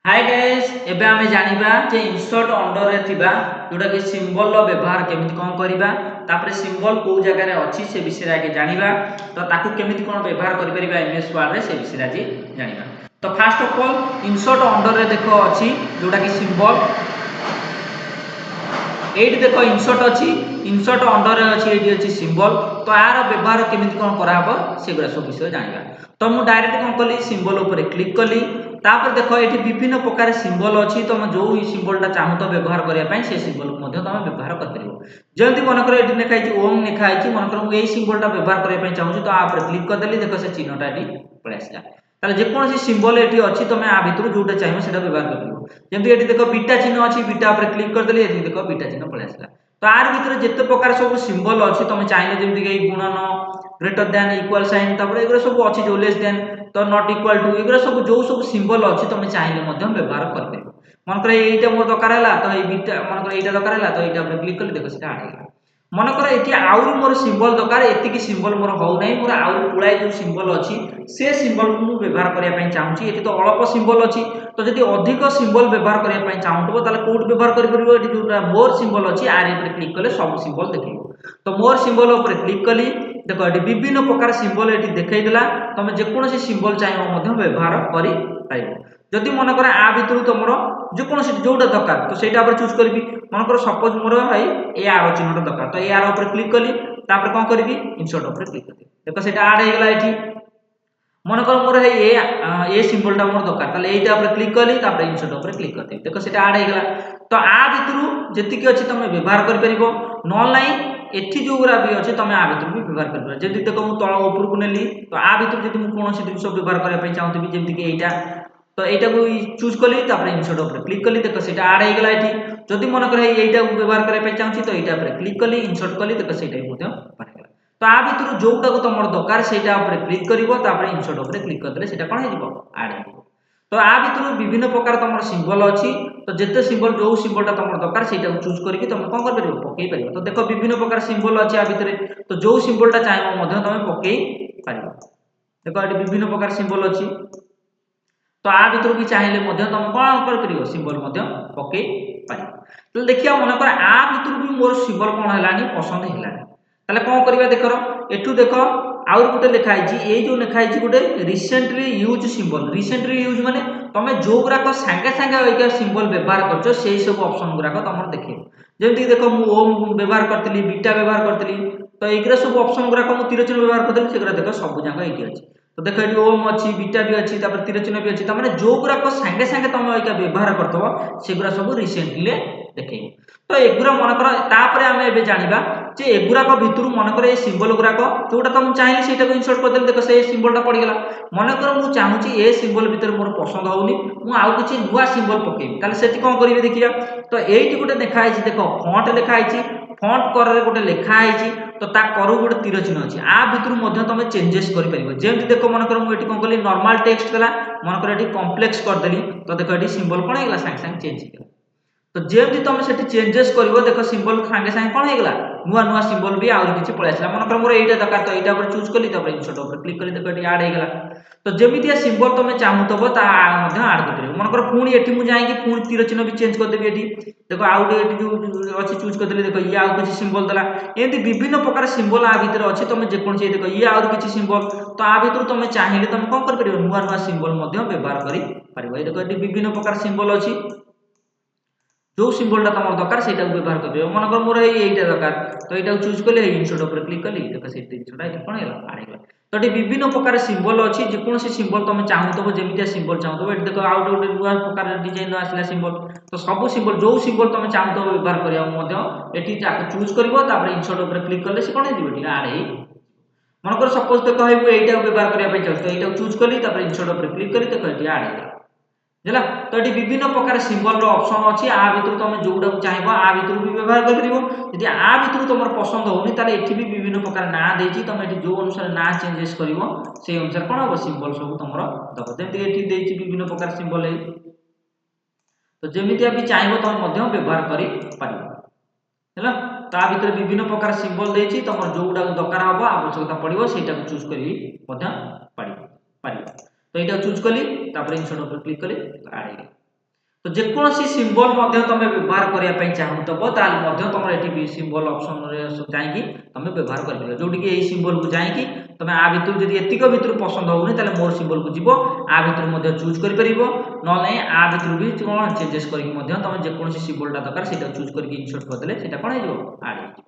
Hi guys एबे आमे जानिबा जे insert under रे थिबा जोटा कि सिंबल रो व्यवहार केमिति कोन करिबा तापरे सिंबल को जगह रे अछि से विषय आगे जानिबा तो ताकू केमिति कोन व्यवहार करि परिबा एमएस वर्ड रे से विषय आज जानिबा। तो first of all insert under रे देखो अछि जोटा कि सिंबल एठी देखो इंसर्ट अछि इंसर्ट अंडर रे अछि एठी अछि सिंबल तो आर व्यवहार केमिति कोन करा हबो सेगुरा सब विषय जानिबा। तो मु डायरेक्ट कोन कली सिंबल ऊपर क्लिक कली तापर देखो एठी विभिन्न प्रकार सिंबल अछि तम जो सिंबलटा चाहू तो व्यवहार करिया पई से सिंबल को मध्ये तम व्यवहार कर परिबो। जेंति मन कर एठी लिखा है ओम लिखा है मन कर मु एई सिंबलटा व्यवहार करिया पई चाहू तो आ पर क्लिक कर देली देखो से चिन्हटा एठी पळे आसीला। ताले जे कोनसी सिंबल एठी अछि तमे आ भितरु जोटा चाहिबो सेटा व्यवहार कर परिबो। जेंति एठी देखो बीटा चिन्ह अछि बीटा पर क्लिक कर देली एठी देखो बीटा चिन्ह पळे आसीला। तो आर भितर जेते प्रकार सब सिंबल अछि तमे चाहिले जेंति के गुणन ग्रेटर दैन इक्वल साइन तापर एगुरा सब अछि जो लेस देन तो नॉट इक्वल टू एगुरा सब जो सब सिंबल अछि तमे चाहिले मध्यम व्यवहार कर परिबो। मन कर एइटा मोर दरकार हला तो ए बीटा मन कर एइटा दरकार हला तो एइटा पर क्लिक कर देखो सेटा आड गेला। मन कर एठी आउर मोर सिंबल दरकार एतिकी सिंबल मोर हो नै मोर आउर पुळाय जो सिंबल अछि से सिंबल को मु व्यवहार करिया पई चाहूची एठी तो अल्प सिंबल अछि तो जदि अधिक सिंबल व्यवहार करिया पई चाहूतबो ताले कोड व्यवहार करि परिबो एठी जोटा मोर सिंबल अछि आर ऊपर क्लिक कले सब सिंबल देखिबो। तो मोर सिंबल ऊपर क्लिक कली देखो एठी विभिन्न प्रकार सिंबल एठी देखाइ देला तमे जे कोनोसी सिंबल चाहिबो मध्ये व्यवहार करि पाइबो। जदि मन कर आ भितरु तमरो जे कोनोसी जोटा दरकार तो सेटा पर चूज करबी मन कर सपोज मोर भाई ए आरो चिन्हटा दरकार तो ए आरो ऊपर क्लिक कली तापर कोन करबी इंसर्ट ऊपर क्लिक करबी देखो सेटा ऐड हे गेला एठी। मन कर मोर हे ए सिंबलटा मोर दरकार ताले एइटा ऊपर क्लिक कली तापर इंसर्ट ऊपर क्लिक करते देखो सेटा ऐड हे गेला। तो आ भितरु जेतिकी अछि तमे व्यवहार कर परिबो न नाही एठी जो गुरा भी अछि तमे आ भितरु भी व्यवहार कर परिबो। जेति देखो मु तळ ऊपर को नेली तो आ भितरु जेति मु कोनोसी जिंस व्यवहार करिया पई चाहूतबी जेमति कि एइटा तो एइटा को चूज कली तापर इंसर्ट ऊपर क्लिक कली देखो सेटा ऐड हे गेला एठी। जदि मन कर एइटा को व्यवहार करिया पई चाहूची तो एइटा ऊपर क्लिक कली इंसर्ट कली देखो सेटा भी मध्ये पाइगला। तो आ भितरु जोटा को तमर दरकार सेटा ऊपर क्लिक करिवो तापर इंसर्ट ऊपर क्लिक कर देले सेटा कोन हे जिवो ऐड हे जिवो। तो आ भितरु विभिन्न प्रकार तमर सिंबल अछि तो जेते सिंबल जो सिंबलटा तमर दरकार सेटा को चूज करिकि तमे कोन कर परिबो पकेइ परिबो। तो देखो विभिन्न प्रकार सिंबल अछि आ भितरे तो जो सिंबलटा चाहिबो मध्ये तमे पकेइ परिबो। देखो एठी विभिन्न प्रकार सिंबल अछि तो आ भितर भी चाहिए मध्य तुम कौन कर परिबो सिंबल मध्य पके पारि। तो देखिया मन कर आ भितर भी मोर सिंबल कोन हलानी पसंद हेलानी ताले कोन करबा देखरो एठू देखो आउर गुटे लिखा आइछि ए जो लिखा आइछि गुटे recently use symbol recently use माने तमे जो गुरा को संगे संगे ओइका सिंबल व्यवहार करछो सेही सब ऑप्शन गुरा को तमर देखिबो। जेमति देखो मु ओम व्यवहार करतली बीटा व्यवहार करतली तो एगरा सब ऑप्शन गुरा को मु तीर चिन्ह व्यवहार करतली सेगरा देखो सब जाका एठी अछि। तो देखो एठी ओम अछि बीटा भी अछि तापर तीर चिन्ह भी अछि त माने जो गुरा को संगे संगे तमे ओइका व्यवहार करतबो सेगुरा सब रिसेंटली देखिबो। तो एगुरा मन कर तापरे आमे एबे जानिबा जे एगुरा को भितरु मन कर ए सिंबल गुरा को जोटा तुम चाहिए सेटा को इंसर्ट कर देले देखो से सिंबलटा पड़ गेला। मन कर मु चाहूची ए सिंबल भीतर मोर पसंद होउनी मु आउ किछि नुवा सिंबल पकेबी ताले सेति कोन करिवे देखिया। तो एइटी गुटे देखा आइछि देखो फॉन्ट लिखा आइछि फॉन्ट कर रे गुटे लिखा आइछि तो ता करू गुटे तीर चिन्ह अछि आ भितरु मध्ये तमे चेंजेस करि परिबो। जेमति देखो मन कर मु एठी कोन कली नॉर्मल टेक्स्ट देला मन कर एठी कॉम्प्लेक्स कर देली तो देखो एठी सिंबल कोन हेगला संग संग चेंज हे गेला। तो जेमति तमे सेठी चेंजेस करिवो देखो सिंबल संगे संगे कोन हे गेला नुवा नुवा सिंबल भी आउर किछि पळे आसला। मन कर मोर एइटा दरकार तो एइटा पर चूज कली तापर इंसर्ट ऊपर क्लिक कली देखो एठी ऐड हे गेला। तो जेमितिया सिंबल तमे चाहूतबो ता मध्ये ऐड कर परिबो। मन कर पुणी एठी मु जाई कि पुणी तीर चिन्ह भी चेंज कर देबी एठी देखो आउट एठी जो अछि चूज कर देली देखो ये आउ किछि सिंबल देला एंति विभिन्न प्रकार सिंबल आ भितर अछि तमे जे कोन से देखो ये आउर किछि सिंबल तो आ भितर तमे चाहिले तमे कोन कर परिबो नुवा नुवा सिंबल मध्ये व्यवहार करि परिबो। ए देखो एठी विभिन्न प्रकार सिंबल अछि जो सिंबलटा तमर दरकार सेटा व्यवहार करबे। मन कर मोर एइटा दरकार तो एइटा चूज कले इंसर्ट ऊपर क्लिक कली देखो से जिंसटा एठी कोन हेला आड हेला। तो एठी विभिन्न प्रकार सिंबल अछि जे कोनोसी सिंबल तमे चाहूतबो जेमितिया सिंबल चाहूतबो एठी देखो आउट गुटे नुवा प्रकार डिजाइन आसिला सिंबल तो सब सिंबल जो सिंबल तमे चाहूतबो व्यवहार करिया मध्ये एठी ताको चूज करबो तापर इंसर्ट ऊपर क्लिक करले से कोन हे जिवो एठी आड हे। मन कर सपोज देखो हे मु एइटा व्यवहार करिया पई चाहू तो एइटा चूज कली तापर इंसर्ट ऊपर क्लिक कली देखो एठी आड हेला देला। तो एठी विभिन्न प्रकार सिंबल रो ऑप्शन अछि आ भितर तमे जोटा चाहिबो आ भितर भी व्यवहार कर परिबो। यदि आ भितर तमर पसंद होउनी ताले एठी भी विभिन्न प्रकार ना देछि तमे एठी जो अनुसार ना चेंजेस करिवो से अनुसार कोन हो सिंबल सब तमर दब जेमति एठी देछि विभिन्न प्रकार सिंबल हे तो जेमितिया भी चाहिबो तमे मध्ये व्यवहार करि परिबो हैला। ता भितर विभिन्न प्रकार सिंबल देछि तमर जोटा दरकार हबो आवश्यकता पड़िबो सेटा को चूज करि मध्ये परिबो। तो एटा चूज कली तापर इंसर्ट ऊपर क्लिक कली ऐड हे। तो जेकोसी सिंबल मध्य तुम व्यवहार करने चाहूब ताल तुम ये सिंबल ऑप्शन जाकि तुम व्यवहार कर जोटि कि सिंबल को जाकि तुम आ भितर जब एतिक भितर पसंद होनी ताले मोर सिंबल को जीव आ भितर चूज कर ना आ भितर भी कौन चेंजेस करके तुम जेकोसी सिंबलटा दरकार से चूज करके इनसर्ट करदे कौन हो आड हो।